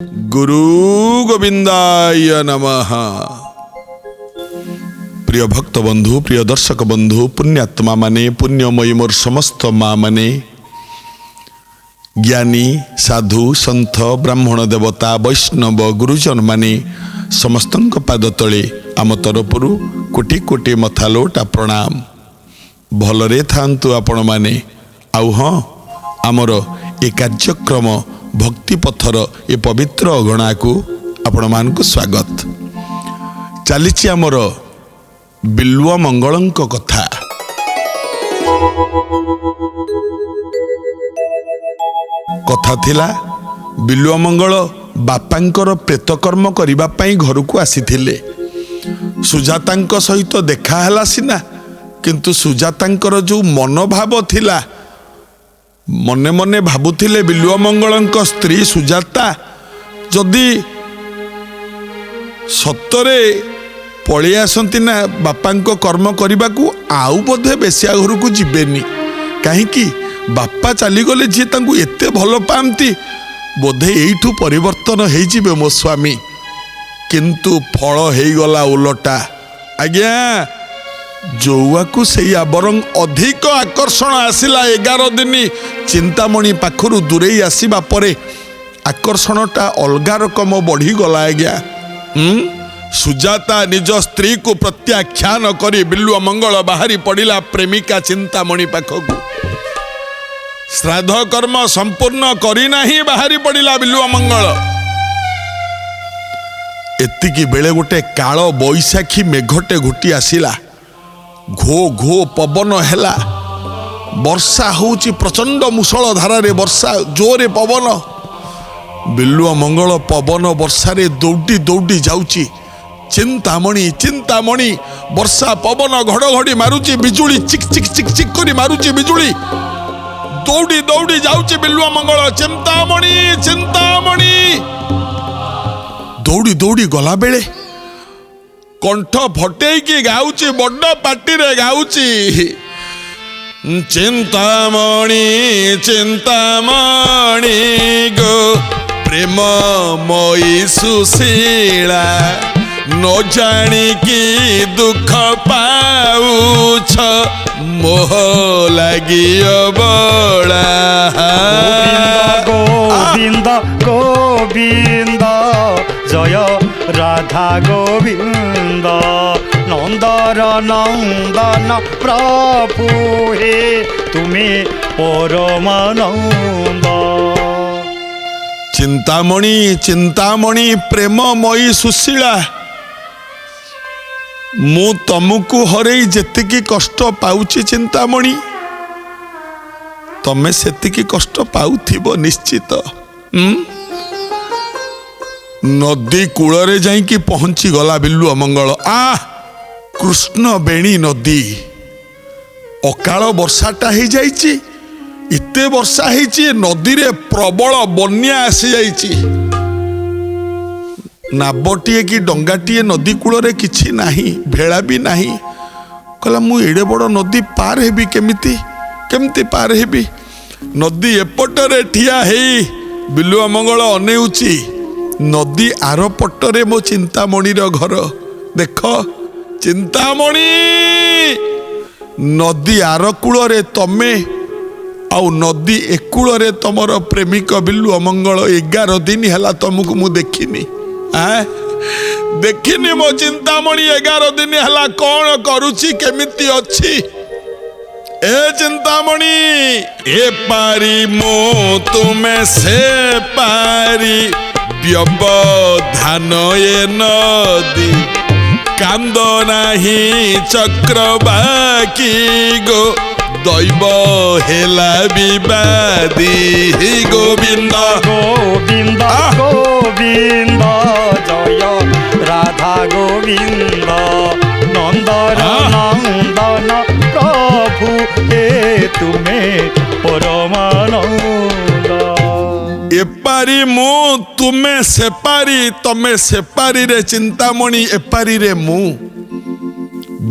गुरु गोविंदाय नमः। प्रिय भक्त बंधु, प्रिय दर्शक बंधु, पुण्यात्मा माने, पुण्यमयी मोर समस्त माँ माने, ज्ञानी साधु सन्थ ब्राह्मण देवता वैष्णव गुरुजन माने समस्तଙ୍କ पाद तले आम तरफरु कोटि कोटि मथालोटा प्रणाम। भलरे थांतु आपण माने। आउ हाँ, आमर ए कार्यक्रम भक्ति पथर ए पवित्र अगणा को आपण मान को स्वागत। चलीछि आमर बिल्व मंगलंक कथा। कथा थिला बिल्व मंगल बापांकर प्रेतकर्म करिबा पई घर को आसीथिले। सुजातांक सहित देखा हला सिना, किंतु सुजातांकर जो मनोभाव थिला, मने मने भाबुथिले बिल्व मंगलंक स्त्री सुजाता जदि सतरे पळि आसंती ना बापांक कर्म करने को, आउ बोधे बेसिया घर को जीवेनी। कहीं बापा चलीगले जी एते भल पाती, बोधे एठू परिवर्तन हो जिबे मो स्वामी। किंतु फल हो गला उलटा। आज्ञा जौआकू से बरंग अधिक आकर्षण आसिला। 11 दिन चिंतामणि पाखरु दूरे आसीबा परे आकर्षणटा अलगा रकम बढ़ी गला। आज्ञा सुजाता निज स्त्री को प्रत्याख्यान करी बिल्व मंगल बाहरी पड़िला प्रेमिका चिंतामणि पाखकू। श्राद्ध कर्म संपूर्ण करी नाही बाहरी पड़िला बिल्व मंगल। एतिकी बेले गोटे काल बैशाखी मेघटे घुटी आसिला। घो घो पवन हैला, वर्षा होची प्रचंड मुसल धारारे वर्षा, जोरे पवन। बिल्व मंगल पवन वर्षा रे दौड़ी दौड़ी जाउची। चिंतामणि चिंतामणि, वर्षा पवन घड़घड़ी मारुची, बिजुली चिक चिक चिक चिक करी मारुची बिजुली। दौड़ी दौड़ी जाउची बिल्व मंगल। चिंतामणि चिंतामणि, दौड़ी दौड़ी गला बेले कंठ फटेकी गाउची, बड़ पार्टी रे गाउची। चिंतामणि चिंतामणि गो प्रेममयी सुशीला, न जानी की दुख पाउछ, मोह लगी बड़ा। गोविंद गोविंद जय राधा गोविंद, नंदर नंदन प्रभु हे तुम्हें परमानंद। चिंतामणि चिंतामणि प्रेममयी सुशीला, मु तुमको हरई जेतिकी कष्ट पाउची चिंतामणि, तमे सेतिकी कष्ट पाउथिबो निश्चित। नदी कूଳରେ ଯାଇକି पहुंची गला बिल्व मंगल। कृष्ण बेणी नदी, अकाल वर्षाटा हो जाइछि। इते वर्षा होइछि, नदी रे प्रबल बन्या आसी जाइछि। नाबटीए कि डंगाटीए नदी कूଳରେ किछि नाही, भेड़ा भी नाही। कहला मु एडे बड़ नदी पार हेबी केमिति केमिति पार हेबी। नदी एपटरे ठिया हेई बिल्व मंगल अनेउछि। नदी आर पटरे मो चिंतामणिर घर। देख चिंतामणि, नदी आर कूଳରେ तमे, आउ नदी एकूଳରେ तमर प्रेमिक बिल्व मंगल। 11 दिन हैला तुमको मु देखिनी। देखिनी मो चिंतामणि 11 दिन हैला कौन करुछि, केमिति अछि। ए चिंतामणि, ए पारी मो तुमे से पारी, व्यवधान ये नदी, कांद नाही चक्रबाकी गो, दैव हेला विवादी। गोविंद गोविंद गोविंद जय राधा गोविंद, नंदन नंदन प्रभु हे तुम्हें परमानंद। एपारी मु तुमे सेपारी, तमे सेपारी रे चिंतामणि, एपारी रे मु।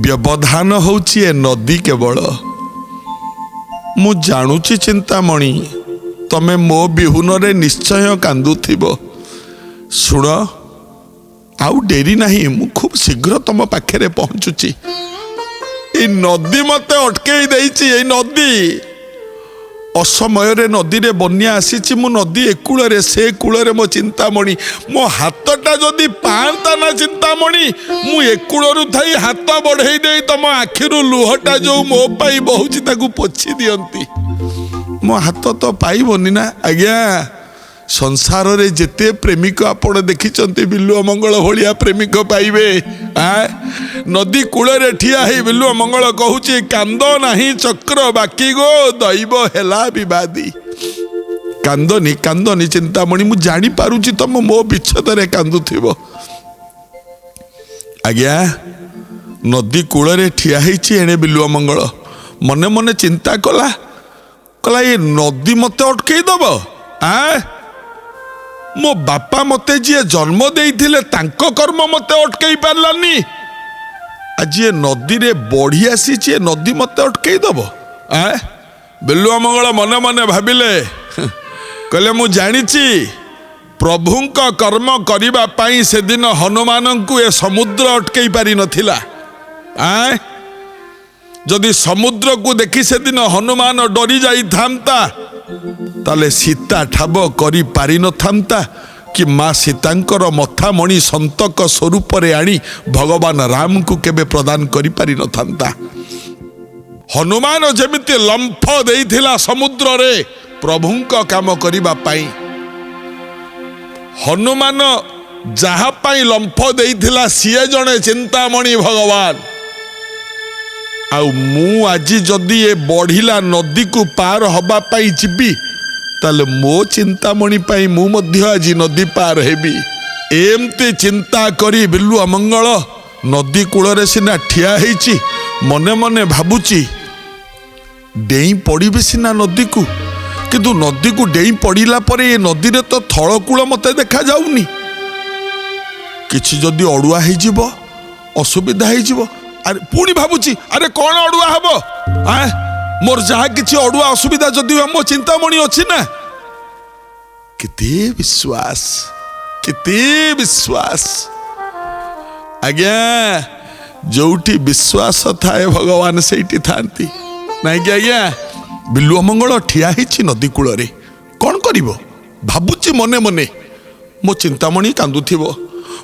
व्यवधान होची ए नदी केवल। मु जानुची चिंतामणि, तमे मो बिहुन रे निश्चय कांदुथिबो। ଶୁଣ, ଆଉ ଡେରି ନାହିଁ, ମୁଁ ଖୁବ୍ ଶୀଘ୍ର ତମ ପାଖରେ ପହଞ୍ଚୁଛି। ଏଇ ନଦୀ ମତେ ଅଟକେଇ ଦେଇଛି। ଏଇ ନଦୀ ଅସମୟରେ ନଦୀରେ ବନ୍ୟା ଆସିଛି। ମୁଁ ନଦୀ ଏ କୂଳରେ, ସେ କୂଳରେ ମୋ ଚିନ୍ତାମଣି। ମୋ ହାତଟା ଯଦି ପାଆନ୍ତା ନା ଚିନ୍ତାମଣି, ମୁଁ ଏ କୂଳରୁ ଥାଇ ହାତ ବଢ଼େଇ ଦେଇ ତମ ଆଖିରୁ ଲୁହଟା ଯୋଉ ମୋ ପାଇଁ ବହୁଛି ତାକୁ ପୋଛି ଦିଅନ୍ତି। ମୋ ହାତ ତ ପାଇବନି ନା। ଆଜ୍ଞା, ସଂସାରରେ ଯେତେ ପ୍ରେମିକ ଆପଣ ଦେଖିଛନ୍ତି, ବିଲୁଅ ମଙ୍ଗଳ ଭଳିଆ ପ୍ରେମିକ ପାଇବେ? ନଦୀ କୂଳରେ ଠିଆ ହେଇ ବିଲୁଅ ମଙ୍ଗଳ କହୁଛି, କାନ୍ଦ ନାହିଁ ଚକ୍ର ବାକି ଗୋ, ଦୈବ ହେଲା ବିବାଦୀ। କାନ୍ଦନି କାନ୍ଦନି ଚିନ୍ତାମଣି, ମୁଁ ଜାଣିପାରୁଛି ତମ ମୋ ବିଚ୍ଛେଦରେ କାନ୍ଦୁଥିବ। ଆଜ୍ଞା, ନଦୀ କୂଳରେ ଠିଆ ହେଇଛି ଏଣେ ବିଲୁଅ ମଙ୍ଗଳ ମନେ ମନେ ଚିନ୍ତା କଲା, କହିଲା ଏ ନଦୀ ମତେ ଅଟକେଇ ଦବ? ମୋ ବାପା ମତେ ଯିଏ ଜନ୍ମ ଦେଇଥିଲେ ତାଙ୍କ କର୍ମ ମତେ ଅଟକେଇ ପାରିଲାନି। ଆଜି ଏ ନଦୀରେ ବଢି ଆସିଛି, ଏ ନଦୀ ମତେ ଅଟକେଇ ଦବ? ବିଲୁଆ ମଙ୍ଗଳ ମନେ ମନେ ଭାବିଲେ, କହିଲେ ମୁଁ ଜାଣିଛି ପ୍ରଭୁଙ୍କ କର୍ମ କରିବା ପାଇଁ ସେଦିନ ହନୁମାନଙ୍କୁ ଏ ସମୁଦ୍ର ଅଟକେଇ ପାରିନଥିଲା। ଯଦି ସମୁଦ୍ରକୁ ଦେଖି ସେଦିନ ହନୁମାନ ଡରି ଯାଇଥାନ୍ତା, ତାହେଲେ ସୀତା ଠାବ କରି ପାରିନଥାନ୍ତା କି ମା ସୀତାଙ୍କର ମଥାମଣି ସନ୍ତକ ସ୍ୱରୂପରେ ଆଣି ଭଗବାନ ରାମଙ୍କୁ କେବେ ପ୍ରଦାନ କରିପାରିନଥାନ୍ତା। ହନୁମାନ ଯେମିତି ଲମ୍ଫ ଦେଇଥିଲା ସମୁଦ୍ରରେ ପ୍ରଭୁଙ୍କ କାମ କରିବା ପାଇଁ, ହନୁମାନ ଯାହା ପାଇଁ ଲମ୍ଫ ଦେଇଥିଲା ସିଏ ଜଣେ ଚିନ୍ତାମଣି ଭଗବାନ। ଆଉ ମୁଁ ଆଜି ଯଦି ଏ ବଢିଲା ନଦୀକୁ ପାର ହବା ପାଇଁ ଯିବି, ତାହେଲେ ମୋ ଚିନ୍ତାମଣି ପାଇଁ ମୁଁ ମଧ୍ୟ ଆଜି ନଦୀ ପାର ହେବି। ଏମିତି ଚିନ୍ତା କରି ବିଲୁଆ ମଙ୍ଗଳ ନଦୀ କୂଳରେ ସିନା ଠିଆ ହେଇଛି, ମନେ ମନେ ଭାବୁଛି ଡେଇଁ ପଡ଼ିବି ସିନା ନଦୀକୁ, କିନ୍ତୁ ନଦୀକୁ ଡେଇଁ ପଡ଼ିଲା ପରେ ଏ ନଦୀରେ ତ ଥଳକୂଳ ମତେ ଦେଖାଯାଉନି। କିଛି ଯଦି ଅଡୁଆ ହେଇଯିବ, ଅସୁବିଧା ହେଇଯିବ। ଆରେ ପୁଣି ଭାବୁଛି, ଆରେ କଣ ଅଡୁଆ ହବ? ମୋର ଯାହା କିଛି ଅଡୁଆ ଅସୁବିଧା ଯଦି ମୋ ଚିନ୍ତାମଣି ଅଛି ନା। କେତେ ବିଶ୍ୱାସ, କେତେ ବିଶ୍ୱାସ। ଆଜ୍ଞା, ଯୋଉଠି ବିଶ୍ୱାସ ଥାଏ ଭଗବାନ ସେଇଠି ଥାନ୍ତି, ନାଇଁ କି ଆଜ୍ଞା? ବିଲୁଆ ମଙ୍ଗଳ ଠିଆ ହେଇଛି ନଦୀ କୂଳରେ, କଣ କରିବ ଭାବୁଛି ମନେ ମନେ। ମୋ ଚିନ୍ତାମଣି କାନ୍ଦୁଥିବ,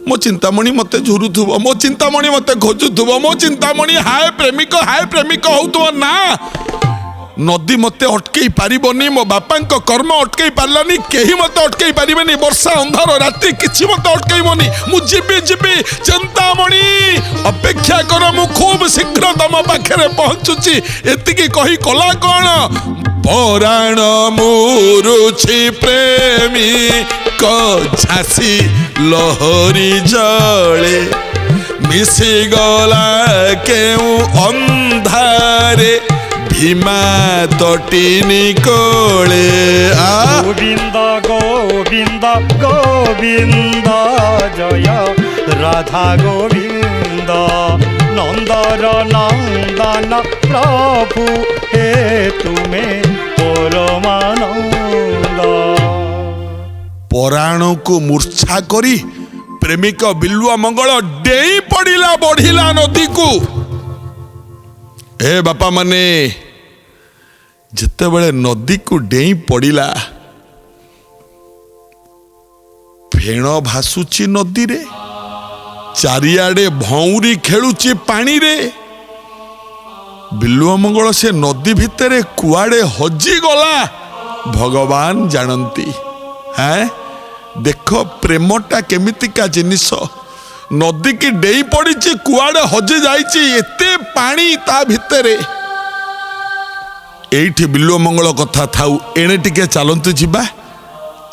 ମୋ ଚିନ୍ତାମଣି ମତେ ଝୁରୁଥିବ, ମୋ ଚିନ୍ତାମଣି ମତେ ଖୋଜୁଥିବ, ମୋ ଚିନ୍ତାମଣି ହାୟ ପ୍ରେମିକ ହଉଥିବ। ନା, ନଦୀ ମତେ ଅଟକେଇ ପାରିବନି, ମୋ ବାପାଙ୍କ କର୍ମ ଅଟକେଇ ପାରିଲାନି, କେହି ମତେ ଅଟକେଇ ପାରିବେନି। ବର୍ଷା ଅନ୍ଧାର ରାତି କିଛି ମତେ ଅଟକେଇବନି। ମୁଁ ଯିବି ଯିବି, ଚିନ୍ତାମଣି ଅପେକ୍ଷା କର, ମୁଁ ଖୁବ ଶୀଘ୍ର ତମ ପାଖରେ ପହଞ୍ଚୁଛି। ଏତିକି କହି କଲା କଣ? ପରାଣ ମୁରୁଛି ପ୍ରେମିକ ଝାସି ଲହରୀ ଜଳେ, ମିଶିଗଲା କେଉଁ ଅନ୍ଧାରେ ଭୀମା ତଟିନି କୋଳେ। ଗୋବିନ୍ଦ ଗୋବିନ୍ଦ ଗୋବିନ୍ଦ ଜୟ ରାଧା ଗୋବିନ୍ଦ, ନନ୍ଦର ନନ୍ଦନ ପ୍ରଭୁ ହେ ତୁମେ ପରମାନନ୍ଦ। ପରାଣକୁ ମୂର୍ଚ୍ଛା କରି ପ୍ରେମିକ ବିଲୁଆ ମଙ୍ଗଳ ଡେଇଁ ପଡ଼ିଲା ବଢିଲା ନଦୀକୁ। ଏ ବାପା ମାନେ, ଯେତେବେଳେ ନଦୀକୁ ଡେଇଁ ପଡ଼ିଲା, ଫେଣ ଭାସୁଛି ନଦୀରେ, ଚାରିଆଡେ ଭଉଁରୀ ଖେଳୁଛି ପାଣିରେ। ବିଲୁଆ ମଙ୍ଗଳ ସେ ନଦୀ ଭିତରେ କୁଆଡେ ହଜିଗଲା ଭଗବାନ ଜାଣନ୍ତି। ଦେଖ ପ୍ରେମଟା କେମିତିକା ଜିନିଷ। ନଦୀକି ଡେଇଁ ପଡ଼ିଛି, କୁଆଡେ ହଜି ଯାଇଛି, ଏତେ ପାଣି ତା ଭିତରେ। ଏଇଠି ବିଲୁଆ ମଙ୍ଗଳ କଥା ଥାଉ, ଏଣେ ଟିକେ ଚାଲନ୍ତୁ ଯିବା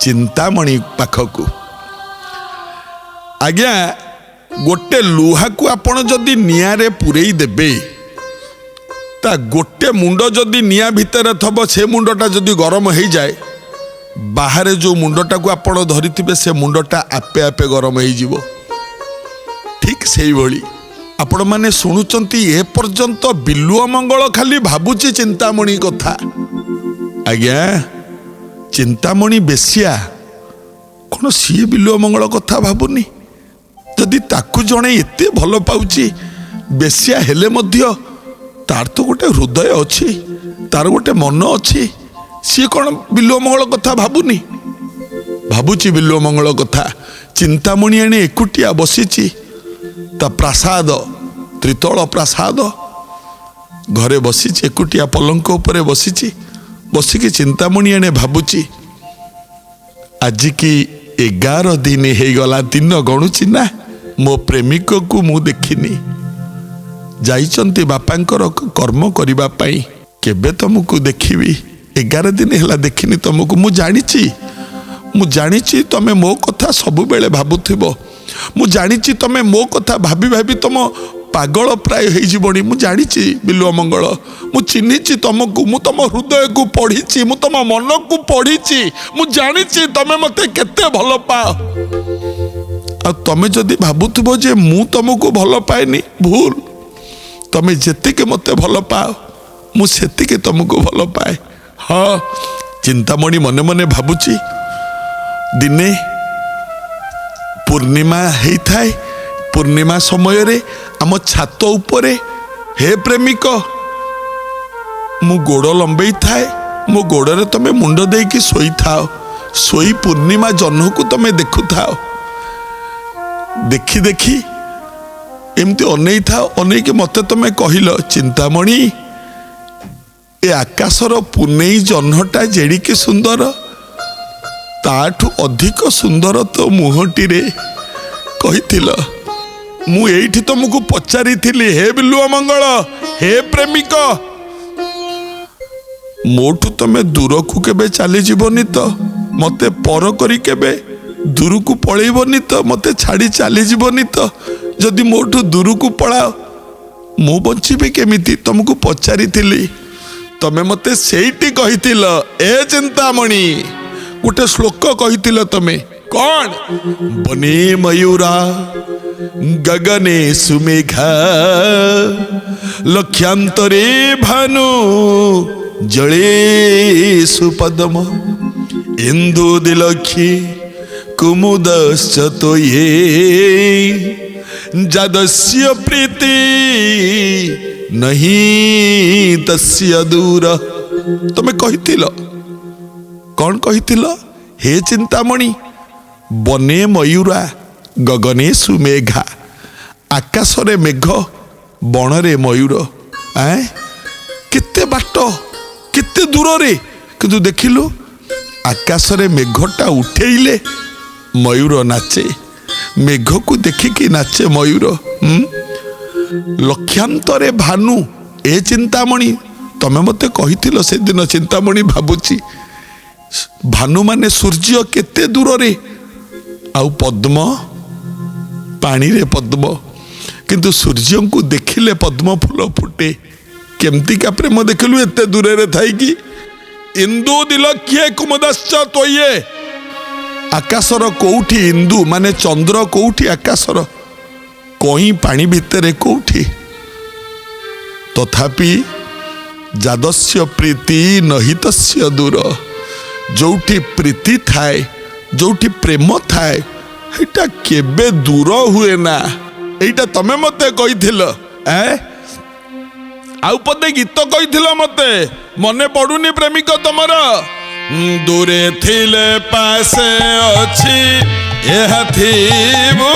ଚିନ୍ତାମଣି ପାଖକୁ। ଆଜ୍ଞା, ଗୋଟେ ଲୁହାକୁ ଆପଣ ଯଦି ନିଆଁରେ ପୂରେଇ ଦେବେ, ତା ଗୋଟେ ମୁଣ୍ଡ ଯଦି ନିଆଁ ଭିତରେ ଥବ, ସେ ମୁଣ୍ଡଟା ଯଦି ଗରମ ହେଇଯାଏ, ବାହାରେ ଯୋଉ ମୁଣ୍ଡଟାକୁ ଆପଣ ଧରିଥିବେ ସେ ମୁଣ୍ଡଟା ଆପେ ଆପେ ଗରମ ହେଇଯିବ। ଠିକ୍ ସେଇଭଳି ଆପଣମାନେ ଶୁଣୁଛନ୍ତି, ଏ ପର୍ଯ୍ୟନ୍ତ ବିଲୁଆ ମଙ୍ଗଳ ଖାଲି ଭାବୁଛି ଚିନ୍ତାମଣି କଥା। ଆଜ୍ଞା, ଚିନ୍ତାମଣି ବେଶ୍ୟା କ'ଣ ସିଏ ବିଲୁଅ ମଙ୍ଗଳ କଥା ଭାବୁନି? ଯଦି ତାକୁ ଜଣେ ଏତେ ଭଲ ପାଉଛି, ବେଶ୍ୟା ହେଲେ ମଧ୍ୟ ତାର ତ ଗୋଟେ ହୃଦୟ ଅଛି, ତାର ଗୋଟେ ମନ ଅଛି। ସିଏ କ'ଣ ବିଲୁଅ ମଙ୍ଗଳ କଥା ଭାବୁନି? ଭାବୁଛି ବିଲୁଅ ମଙ୍ଗଳ କଥା। ଚିନ୍ତାମଣି ଆଣି ଏକୁଟିଆ ବସିଛି ତା ପ୍ରାସାଦ, ତ୍ରିତଳ ପ୍ରାସାଦ ଘରେ ବସିଛି, ଏକୁଟିଆ ପଲଙ୍କ ଉପରେ ବସିଛି। ବସିକି ଚିନ୍ତାମଣି ଆଣେ ଭାବୁଛି, ଆଜିକି 11 ଦିନ ହେଇଗଲା, ଦିନ ଗଣୁଛି ନା, ମୋ ପ୍ରେମିକକୁ ମୁଁ ଦେଖିନି। ଯାଇଛନ୍ତି ବାପାଙ୍କର କର୍ମ କରିବା ପାଇଁ। କେବେ ତମକୁ ଦେଖିବି? 11 ଦିନ ହେଲା ଦେଖିନି ତମକୁ। ମୁଁ ଜାଣିଛି ତମେ ମୋ କଥା ସବୁବେଳେ ଭାବୁଥିବ। ମୁଁ ଜାଣିଛି ତମେ ମୋ କଥା ଭାବି ଭାବି ତମ ପାଗଳ ପ୍ରାୟ ହେଇଯିବଣି। ମୁଁ ଜାଣିଛି ବିଲୁଅ ମଙ୍ଗଳ, ମୁଁ ଚିହ୍ନିଛି ତମକୁ। ମୁଁ ତମ ହୃଦୟକୁ ପଢ଼ିଛି, ମୁଁ ତମ ମନକୁ ପଢ଼ିଛି। ମୁଁ ଜାଣିଛି ତମେ ମୋତେ କେତେ ଭଲ ପାଅ। ଆଉ ତମେ ଯଦି ଭାବୁଥିବ ଯେ ମୁଁ ତମକୁ ଭଲ ପାଏନି, ଭୁଲ। ତମେ ଯେତିକି ମୋତେ ଭଲ ପାଅ, ମୁଁ ସେତିକି ତମକୁ ଭଲ ପାଏ। ହଁ, ଚିନ୍ତାମଣି ମନେ ମନେ ଭାବୁଛି। ଦିନେ ପୂର୍ଣ୍ଣିମା ହେଇଥାଏ। ପୂର୍ଣ୍ଣିମା ସମୟରେ ଆମ ଛାତ ଉପରେ, ହେ ପ୍ରେମିକ, ମୁଁ ଗୋଡ଼ ଲମ୍ବେଇ ଥାଏ। ମୋ ଗୋଡ଼ରେ ତମେ ମୁଣ୍ଡ ଦେଇକି ଶୋଇଥାଅ। ଶୋଇ ପୂର୍ଣ୍ଣିମା ଜହ୍ନକୁ ତମେ ଦେଖୁଥାଅ। ଦେଖି ଦେଖି ଏମିତି ଅନେଇଥାଅ। ଅନେଇକି ମୋତେ ତମେ କହିଲ, ଚିନ୍ତାମଣି, ଏ ଆକାଶର ପୁନେଇ ଜହ୍ନଟା ଯେଡ଼ିକି ସୁନ୍ଦର, ତାଠୁ ଅଧିକ ସୁନ୍ଦର ତୋ ମୁହଁଟିରେ କହିଥିଲ। ମୁଁ ଏଇଠି ତମକୁ ପଚାରିଥିଲି, ହେ ବିଲୁଅ ମଙ୍ଗଳ, ହେ ପ୍ରେମିକ, ମୋଠୁ ତମେ ଦୂରକୁ କେବେ ଚାଲିଯିବନି ତ? ମୋତେ ପର କରି କେବେ ଦୂରକୁ ପଳେଇବନି ତ? ମୋତେ ଛାଡ଼ି ଚାଲିଯିବନି ତ? ଯଦି ମୋଠୁ ଦୂରକୁ ପଳାଅ, ମୁଁ ବଞ୍ଚିବି କେମିତି? ତମକୁ ପଚାରିଥିଲି। ତମେ ମୋତେ ସେଇଠି କହିଥିଲ, ଏ ଚିନ୍ତାମଣି, ଗୋଟେ ଶ୍ଲୋକ କହିଥିଲ ତମେ। କ'ଣ? ବନେ ମୟୂରା ଗଗନେ ସୁମେଘା ଲକ୍ଷ୍ୟାନ୍ତରେ ଭାନୁ ଜଳେ ସୁପଦମ ଇନ୍ଦୁ ଦିଲକ୍ଷୀ କୁମୁଦଶ୍ଚ ତୋୟେ ଯାଦସ୍ୟ ପ୍ରୀତି ନହିଁ ତସ୍ୟ ଦୂର। ତମେ କହିଥିଲ। କ'ଣ କହିଥିଲ? ହେ ଚିନ୍ତାମଣି, ବନେ ମୟୂରା ଗଗନେ ସୁମେଘା, ଆକାଶରେ ମେଘ, ବଣରେ ମୟୂର। କେତେ ବାଟ, କେତେ ଦୂରରେ, କିନ୍ତୁ ଦେଖିଲୁ ଆକାଶରେ ମେଘଟା ଉଠେଇଲେ ମୟୂର ନାଚେ। ମେଘକୁ ଦେଖିକି ନାଚେ ମୟୂର। ଲକ୍ଷ୍ୟାନ୍ତରେ ଭାନୁ, ଏ ଚିନ୍ତାମଣି, ତମେ ମୋତେ କହିଥିଲ ସେଦିନ। ଚିନ୍ତାମଣି ଭାବୁଛି, ଭାନୁମାନେ ସୂର୍ଯ୍ୟ କେତେ ଦୂରରେ, ଆଉ ପଦ୍ମ ପାଣିରେ ପଦ୍ମ। କିନ୍ତୁ ସୂର୍ଯ୍ୟଙ୍କୁ ଦେଖିଲେ ପଦ୍ମ ଫୁଲ ଫୁଟେ। କେମିତିକା ପ୍ରେମ ଦେଖିଲୁ ଏତେ ଦୂରରେ ଥାଇକି। ଇନ୍ଦୁ ଦିଲକ୍ଷେ କୁମୁଦଶ୍ଚ ତୋୟେ, ଆକାଶର କୋଉଠି ଇନ୍ଦୁ ମାନେ ଚନ୍ଦ୍ର, କୋଉଠି ଆକାଶର କଇଁ ପାଣି ଭିତରେ କୋଉଠି। ତଥାପି ଯାଦସ୍ୟ ପ୍ରୀତି ନହିତସ୍ୟ ଦୂର, ଯୋଉଠି ପ୍ରୀତି ଥାଏ, ଯୋଉଠି ପ୍ରେମ ଥାଏ, ସେଇଟା କେବେ ଦୂର ହୁଏ ନା। এইটা ତମେ ମୋତେ କହିଥିଲ। ଆଉ ପଦେ ଗୀତ କହିଥିଲ ମୋତେ, ମନେ ପଡୁନି ପ୍ରେମିକ ତମର? ଦୂରେ ଥିଲେ ପାଶେ ଅଛି, ଏହା ଥିବୁ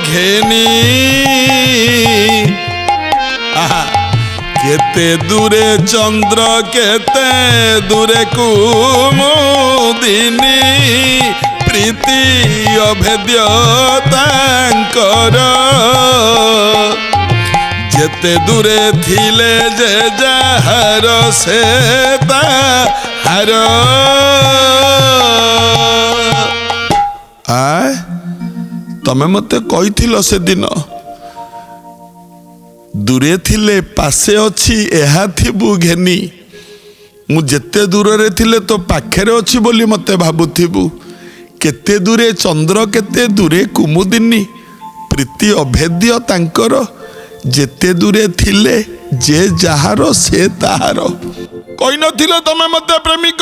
ଘେନି। କେତେ ଦୂରେ ଚନ୍ଦ୍ର, କେତେ ଦୂରେ କୁମୁଦିନୀ, ପ୍ରୀତି ଅଭେଦ୍ୟ ତାଙ୍କର। ଯେତେ ଦୂରେ ଥିଲେ ଯେ ଯାହାର, ସେ ତାହାର। ତମେ ମୋତେ କହିଥିଲ ସେଦିନ, ଦୂରେ ଥିଲେ ପାଶେ ଅଛି, ଏହା ଥିବୁ ଘେନି। ମୁଁ ଯେତେ ଦୂରରେ ଥିଲେ ତୋ ପାଖରେ ଅଛି ବୋଲି ମୋତେ ଭାବୁଥିବୁ। କେତେ ଦୂରେ ଚନ୍ଦ୍ର, କେତେ ଦୂରେ କୁମୁଦିନୀ, ପ୍ରୀତି ଅଭେଦ୍ୟ ତାଙ୍କର। ଯେତେ ଦୂରେ ଥିଲେ ଯେ ଯାହାର, ସେ ତାହାର। କହିନଥିଲ ତମେ ମୋତେ ପ୍ରେମିକ?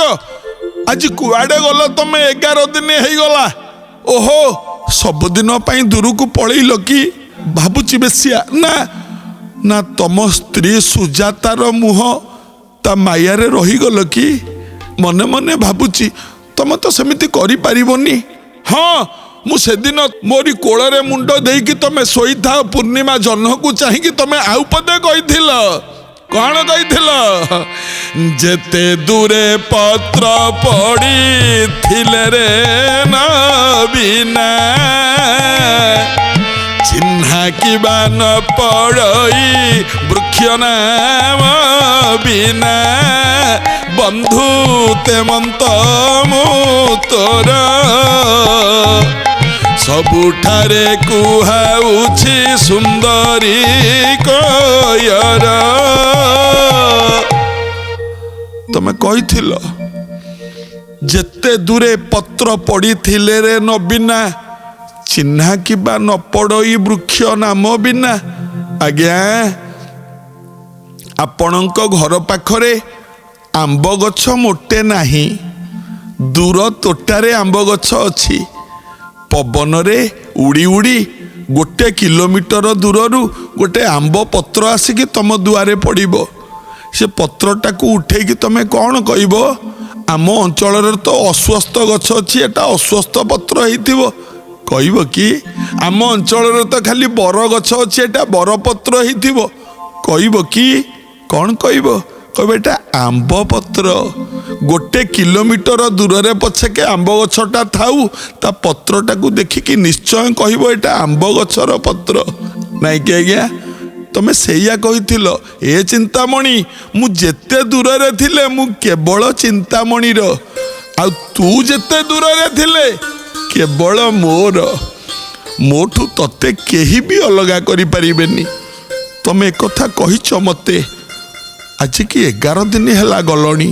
ଆଜି କୁଆଡ଼େ ଗଲ ତମେ? 11 ଦିନ ହେଇଗଲା, ଓହୋ ସବୁଦିନ ପାଇଁ ଦୂରକୁ ପଳେଇଲ କି ଭାବୁଛି ବେଶିଆ ନା ନା ତମ ସ୍ତ୍ରୀ ସୁଜାତାର ମୁହଁ ତା ମାୟାରେ ରହିଗଲ କି ମନେ ମନେ ଭାବୁଛି ତମେ ତ ସେମିତି କରିପାରିବନି ହଁ ମୁଁ ସେଦିନ ମୋରି କୋଳରେ ମୁଣ୍ଡ ଦେଇକି ତମେ ଶୋଇଥାଅ ପୂର୍ଣ୍ଣିମା ଜହ୍ନକୁ ଚାହିଁକି ତମେ ଆଉ ପଦେ କହିଥିଲ କଣ କହିଥିଲ ଯେତେ ଦୂରେ ପତ୍ର ପଡ଼ିଥିଲେ ରେ ନବୀନା ଚିହ୍ନା କିବା ନ ପଡ଼ଇ ବୃକ୍ଷ ନାମ ବିନା ବନ୍ଧୁ ତେମନ୍ତ ମୁଁ ତୋର ସବୁଠାରେ କୁହାଉଛି ସୁନ୍ଦରୀ କୟର ତମେ କହିଥିଲ ଯେତେ ଦୂରେ ପତ୍ର ପଡ଼ିଥିଲେ ରେ ନବୀନା ଚିହ୍ନା କିବା ନ ପଡ଼ଇ ବୃକ୍ଷ ନାମ ବିନା ଆଜ୍ଞା ଆପଣଙ୍କ ଘର ପାଖରେ ଆମ୍ବ ଗଛ ମୋଟେ ନାହିଁ ଦୂର ତୋଟାରେ ଆମ୍ବ ଗଛ ଅଛି ପବନରେ ଉଡ଼ି ଉଡ଼ି 1 କିଲୋମିଟର ଦୂରରୁ ଗୋଟେ ଆମ୍ବ ପତ୍ର ଆସିକି ତମ ଦୁଆରେ ପଡ଼ିବ ସେ ପତ୍ରଟାକୁ ଉଠେଇକି ତମେ କ'ଣ କହିବ ଆମ ଅଞ୍ଚଳରେ ତ ଅଶ୍ୱସ୍ଥ ଗଛ ଅଛି ଏଟା ଅଶ୍ୱସ୍ଥ ପତ୍ର ହେଇଥିବ କହିବ କି ଆମ ଅଞ୍ଚଳରେ ତ ଖାଲି ବର ଗଛ ଅଛି ଏଟା ବରପତ୍ର ହେଇଥିବ କହିବ କି କ'ଣ କହିବ କହିବ ଏଟା ଆମ୍ବ ପତ୍ର 1 କିଲୋମିଟର ଦୂରରେ ପଛକେ ଆମ୍ବ ଗଛଟା ଥାଉ ତା ପତ୍ରଟାକୁ ଦେଖିକି ନିଶ୍ଚୟ କହିବ ଏଟା ଆମ୍ବ ଗଛର ପତ୍ର ନାଇଁ କି ଆଜ୍ଞା ତମେ ସେଇଆ କହିଥିଲ ଏ ଚିନ୍ତାମଣି ମୁଁ ଯେତେ ଦୂରରେ ଥିଲେ ମୁଁ କେବଳ ଚିନ୍ତାମଣିର ଆଉ ତୁ ଯେତେ ଦୂରରେ ଥିଲେ କେବଳ ମୋର ମୋଠୁ ତତେ କେହି ବି ଅଲଗା କରିପାରିବେନି ତମେ ଏକଥା କହିଛ ମତେ ଆଜିକି 11 ଦିନ ହେଲା ଗଲଣି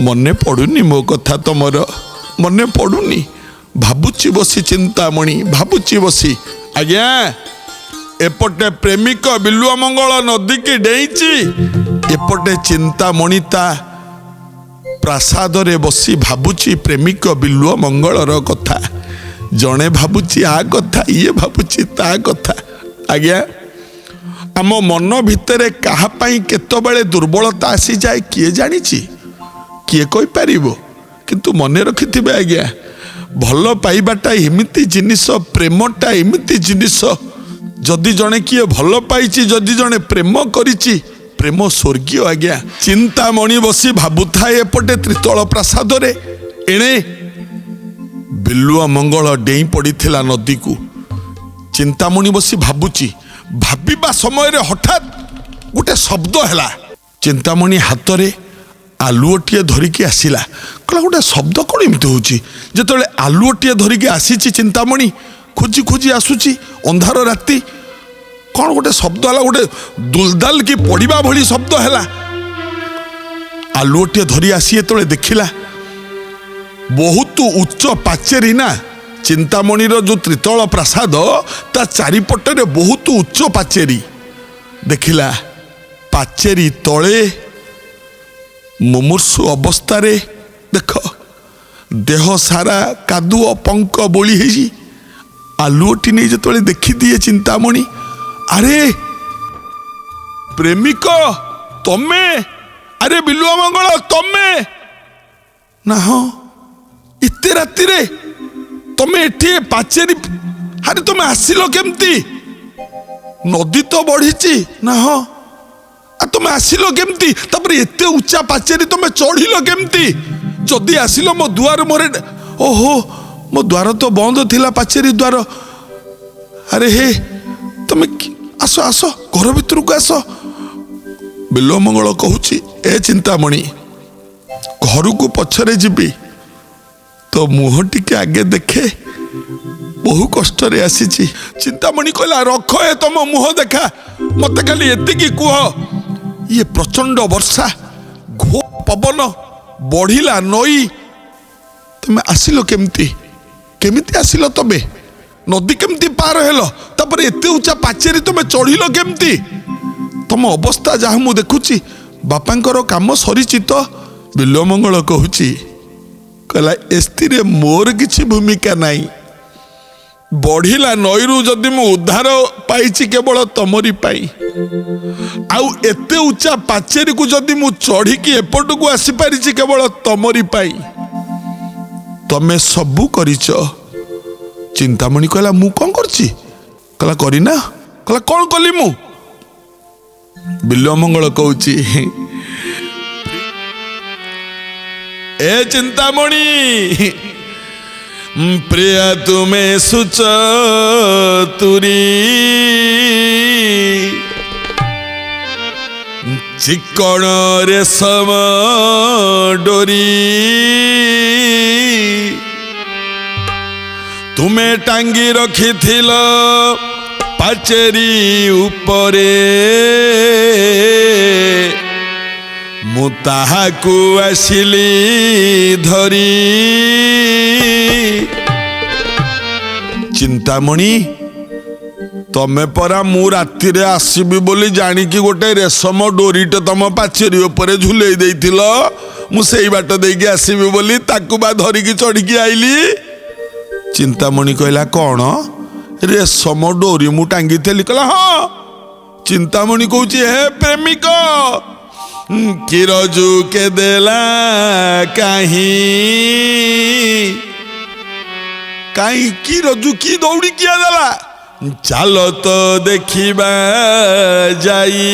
ମନେ ପଡ଼ୁନି ମୋ କଥା ତମର ମନେ ପଡ଼ୁନି ଭାବୁଛି ବସି ଚିନ୍ତାମଣି ଭାବୁଛି ବସି ଆଜ୍ଞା ଏପଟେ ପ୍ରେମିକ ବିଲୁଆ ମଙ୍ଗଳ ନଦୀକି ଡେଇଁଛି ଏପଟେ ଚିନ୍ତାମଣି ତା ପ୍ରାସାଦରେ ବସି ଭାବୁଛି ପ୍ରେମିକ ବିଲୁଆ ମଙ୍ଗଳର କଥା ଜଣେ ଭାବୁଛି ଆ କଥା ଇଏ ଭାବୁଛି ତା କଥା ଆଜ୍ଞା ଆମ ମନ ଭିତରେ କାହା ପାଇଁ କେତେବେଳେ ଦୁର୍ବଳତା ଆସିଯାଏ କିଏ ଜାଣିଛି କିଏ କହିପାରିବ କିନ୍ତୁ ମନେ ରଖିଥିବେ ଆଜ୍ଞା ଭଲ ପାଇବାଟା ଏମିତି ଜିନିଷ ପ୍ରେମଟା ଏମିତି ଜିନିଷ ଯଦି ଜଣେ କିଏ ଭଲ ପାଇଛି ଯଦି ଜଣେ ପ୍ରେମ କରିଛି ପ୍ରେମ ସ୍ୱର୍ଗୀୟ ଆଜ୍ଞା ଚିନ୍ତାମଣି ବସି ଭାବୁଥାଏ ଏପଟେ ତ୍ରିତଳ ପ୍ରାସାଦରେ ଏଣେ ବିଲୁଆ ମଙ୍ଗଳ ଡେଇଁ ପଡ଼ିଥିଲା ନଦୀକୁ ଚିନ୍ତାମଣି ବସି ଭାବୁଛି ଭାବିବା ସମୟରେ ହଠାତ୍ ଗୋଟେ ଶବ୍ଦ ହେଲା ଚିନ୍ତାମଣି ହାତରେ ଆଲୁଅଟିଏ ଧରିକି ଆସିଲା କହିଲା ଗୋଟେ ଶବ୍ଦ କ'ଣ ଏମିତି ହେଉଛି ଯେତେବେଳେ ଆଲୁଅଟିଏ ଧରିକି ଆସିଛି ଚିନ୍ତାମଣି ଖୋଜି ଖୋଜି ଆସୁଛି ଅନ୍ଧାର ରାତି କ'ଣ ଗୋଟେ ଶବ୍ଦ ହେଲା ଗୋଟେ ଦୁଲଦାଲ କି ପଡ଼ିବା ଭଳି ଶବ୍ଦ ହେଲା ଆଲୁଅଟିଏ ଧରି ଆସି ଯେତେବେଳେ ଦେଖିଲା ବହୁତ ଉଚ୍ଚ ପାଚେରୀ ନା ଚିନ୍ତାମଣିର ଯେଉଁ ତ୍ରିତଳ ପ୍ରାସାଦ ତା ଚାରିପଟରେ ବହୁତ ଉଚ୍ଚ ପାଚେରୀ ଦେଖିଲା ପାଚେରୀ ତଳେ ମୁମୂର୍ଷୁ ଅବସ୍ଥାରେ ଦେଖ ଦେହ ସାରା କାଦୁଅ ପଙ୍କ ବୋଳି ହେଇଛି ଆଲୁଅଟି ନେଇ ଯେତେବେଳେ ଦେଖିଦିଏ ଚିନ୍ତାମଣି ଆରେ ପ୍ରେମିକ ତମେ ଆରେ ବିଲୁଆ ମଙ୍ଗଳ ତମେ ନା ହଁ ଏତେ ରାତିରେ ତମେ ଏଠି ପାଚେରୀ ଆରେ ତମେ ଆସିଲ କେମିତି ନଦୀ ତ ବଢିଛି ନା ହଁ ତମେ ଆସିଲ କେମିତି ତାପରେ ଏତେ ଉଚ୍ଚା ପାଚେରୀ ତମେ ଚଢିଲ କେମିତି ଯଦି ଆସିଲ ମୋ ଦୁଆର ମୋରେ ଓହୋ ମୋ ଦ୍ୱାର ତ ବନ୍ଦ ଥିଲା ପାଚେରୀ ଦ୍ୱାର ଆରେ ହେ ତମେ ଆସ ଆସ ଘର ଭିତରକୁ ଆସ ବିଲୁଆ ମଙ୍ଗଳ କହୁଛି ଏ ଚିନ୍ତାମଣି ଘରକୁ ପଛରେ ଯିବି ତ ମୁହଁ ଟିକେ ଆଗେ ଦେଖେ ବହୁ କଷ୍ଟରେ ଆସିଛି ଚିନ୍ତାମଣି କହିଲା ରଖ ଏ ତମ ମୁହଁ ଦେଖା ମତେ ଖାଲି ଏତିକି କୁହ ଇଏ ପ୍ରଚଣ୍ଡ ବର୍ଷା ଘୋ ପବନ ବଢିଲା ନଈ ତମେ ଆସିଲ କେମିତି କେମିତି ଆସିଲ ତମେ ନଦୀ କେମିତି ପାର ହେଲ ତାପରେ ଏତେ ଉଚ୍ଚା ପାଚେରୀ ତମେ ଚଢିଲ କେମିତି ତମ ଅବସ୍ଥା ଯାହା ମୁଁ ଦେଖୁଛି ବାପାଙ୍କର କାମ ସରିଛି ତ ବିଲୁଆ ମଙ୍ଗଳ କହୁଛି କହିଲା ଏଥିରେ ମୋର କିଛି ଭୂମିକା ନାହିଁ बढ़िला नईरू जदि मु उद्धार पाई केवल तमरी पाई आउ एते उच्चा पाचेरी को जदि मु चढ़ी की एपट को आसी पारिछि केवल तमरी पाई तमे सबू करिछ। चिंतामणि कहला मु कौन करछि कहला करिना कहला कौन कली मु बिल्व मंगल कहूची ए चिंतामणि प्रिया तुम्हें सुच तुरी चिकण रेशम डोरी तुम्हें टांगी रखी थिल पाचेरी उपरे मु ताहाकु आसिली धरी। चिंतामणि तमे परा मु राति रे आसीबी बोली जानिकी गोटे रेशम डोरीटे तम पाचेरी उपरे झुलेई देइथिल मु सेई बाट देइकी आसीबी बोली ताकु बा धरिकी चढ़िकी आइली। चिंतामणि कहला कौन रेशम डोरी मु टांगी थेली कहला हाँ। चिंतामणि कहूची हे प्रेमिक किरजू के देला कहीं कहीं की रजू की दौड़ी किया देला चलो तो देखिबा जाई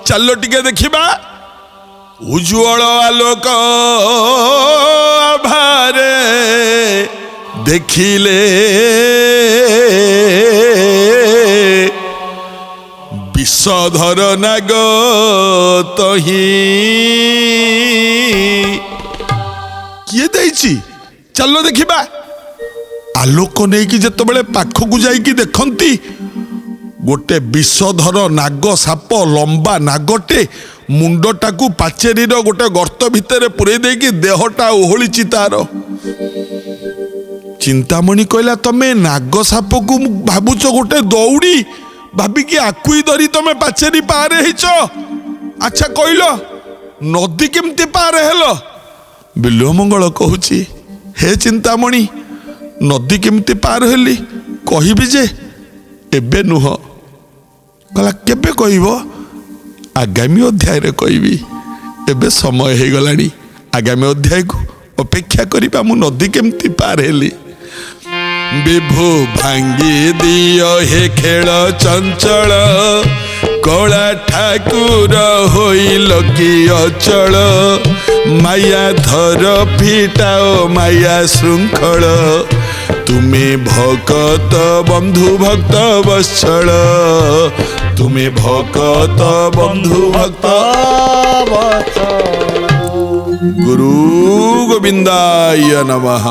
चलो टिके देखिबा उज्ज्वल आलोक आभारे देखिले विषधर नाग तही किए देइछि चलो देखिबा। आलोक नहीं कि जत बड़े पाखकू जाइकी देखंती गोटे विषधर नाग साप लंबा नागटे मुंडटाकू पाचेरीर गोटे गर्त भितर पुरे देकी देहटा ओहलिछि तार। चिंतामणि कहला तमे नाग साप को भाबुच गोटे दौड़ी भाबिकी आकुई धरी तमे पाचेरी पार हेच। अच्छा कहल नदी केमती पार हेल बिल्व मंगल कहूची हे चिंतामणि नदी केमती पार हेली कहबी जे एबे नुह कहला केबे कहब आगामी अध्याय रे कहबी एबे समय हे गलानी आगामी अध्याय को अपेक्षा करिबा मु नदी केमती पार हेली। विभु भांगी दियो हे खेल चंचल कला ठाकुर होइल कि अचल माया धर फिटाओ माया श्रृंखल तुम्हें भक्त बंधु भक्त वत्सल तुम्हें भक्त बंधु भक्त वत्सल। गुरु गोविंदाय नमः।